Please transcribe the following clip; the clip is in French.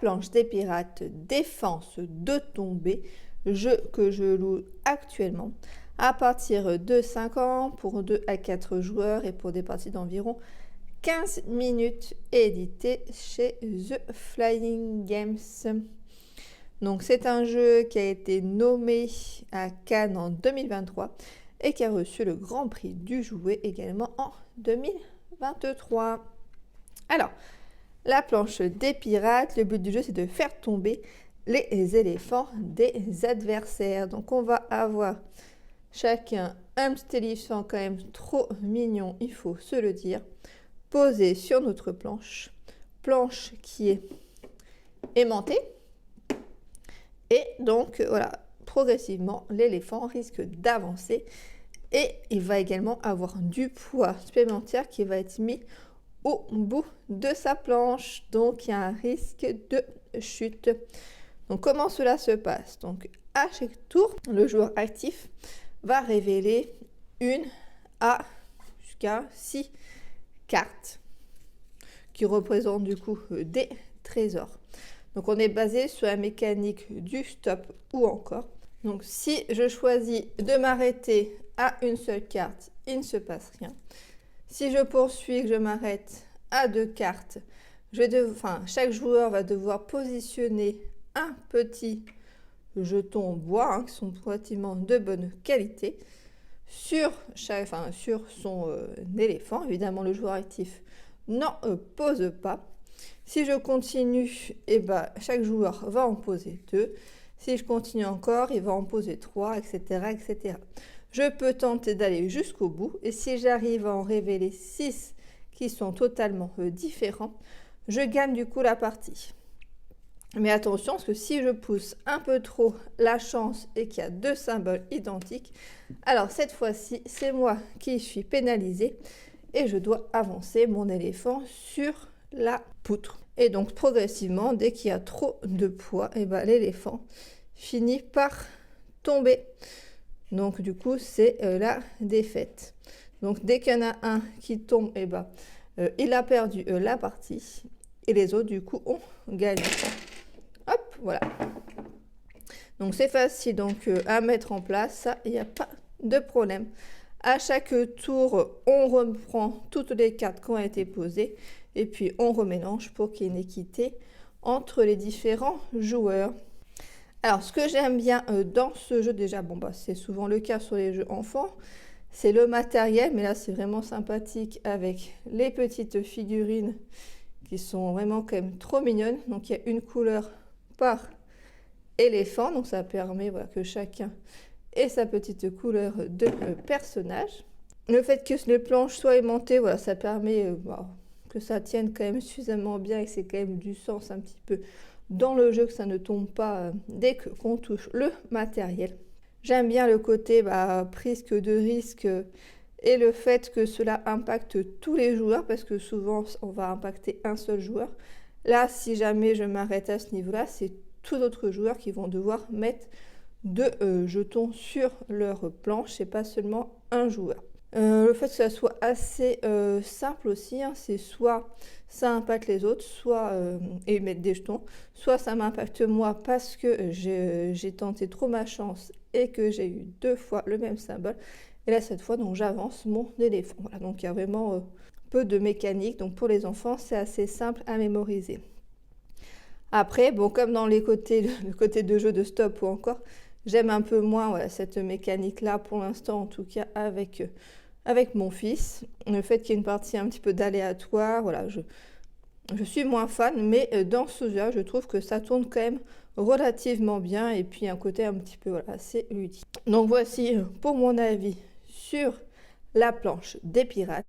planche des pirates Défense de tomber, jeu que je loue actuellement à partir de 5 ans pour 2 à 4 joueurs et pour des parties d'environ 15 minutes, édité chez The Flying Games. Donc c'est un jeu qui a été nommé à Cannes en 2023 et qui a reçu le Grand Prix du jouet également en 2023. Alors, la planche des pirates, le but du jeu c'est de faire tomber les éléphants des adversaires. Donc on va avoir chacun un petit éléphant quand même trop mignon, il faut se le dire, posé sur notre planche qui est aimantée. Et donc voilà, progressivement l'éléphant risque d'avancer et il va également avoir du poids supplémentaire qui va être mis au bout de sa planche, donc il y a un risque de chute. Donc comment cela se passe? Donc à chaque tour, le joueur actif va révéler une à jusqu'à 6 cartes qui représentent du coup des trésors. Donc on est basé sur la mécanique du stop ou encore. Donc si je choisis de m'arrêter à une seule carte, il ne se passe rien. Si je poursuis, que je m'arrête à 2 cartes, chaque joueur va devoir positionner un petit jeton en bois qui sont relativement de bonne qualité sur son éléphant. Évidemment, le joueur actif n'en pose pas. Si je continue, chaque joueur va en poser 2. Si je continue encore, il va en poser 3, etc., etc. Je peux tenter d'aller jusqu'au bout et si j'arrive à en révéler 6 qui sont totalement différents, je gagne du coup la partie. Mais attention, parce que si je pousse un peu trop la chance et qu'il y a 2 symboles identiques, alors cette fois-ci, c'est moi qui suis pénalisée et je dois avancer mon éléphant sur la poutre. Et donc progressivement, dès qu'il y a trop de poids, l'éléphant finit par tomber. Donc du coup, c'est la défaite. Donc dès qu'il y en a un qui tombe, il a perdu la partie et les autres du coup ont gagné. Hop, voilà. Donc c'est facile à mettre en place, ça, il n'y a pas de problème. À chaque tour, on reprend toutes les cartes qui ont été posées et puis on remélange pour qu'il y ait une équité entre les différents joueurs. Alors, ce que j'aime bien dans ce jeu, déjà, c'est souvent le cas sur les jeux enfants, c'est le matériel, mais là, c'est vraiment sympathique avec les petites figurines qui sont vraiment quand même trop mignonnes. Donc, il y a une couleur par éléphant, donc ça permet que chacun ait sa petite couleur de personnage. Le fait que les planches soient aimantées, ça permet que ça tienne quand même suffisamment bien et que c'est quand même du sens un petit peu dans le jeu, que ça ne tombe pas dès qu'on touche le matériel. J'aime bien le côté prise de risque et le fait que cela impacte tous les joueurs parce que souvent on va impacter un seul joueur. Là, si jamais je m'arrête à ce niveau-là, c'est tous autres joueurs qui vont devoir mettre 2 jetons sur leur planche et pas seulement un joueur. Le fait que ça soit assez simple aussi, c'est soit ça impacte les autres, soit et mettre des jetons, soit ça m'impacte moi parce que j'ai tenté trop ma chance et que j'ai eu 2 fois le même symbole. Et là cette fois donc j'avance mon éléphant. Voilà, donc il y a vraiment peu de mécanique. Donc pour les enfants c'est assez simple à mémoriser. Après comme dans le côté de jeu de stop ou encore, j'aime un peu moins cette mécanique là pour l'instant en tout cas avec mon fils. Le fait qu'il y ait une partie un petit peu d'aléatoire, je suis moins fan, mais dans ce jeu, je trouve que ça tourne quand même relativement bien et puis un côté un petit peu assez ludique. Donc voici pour mon avis sur la planche des pirates.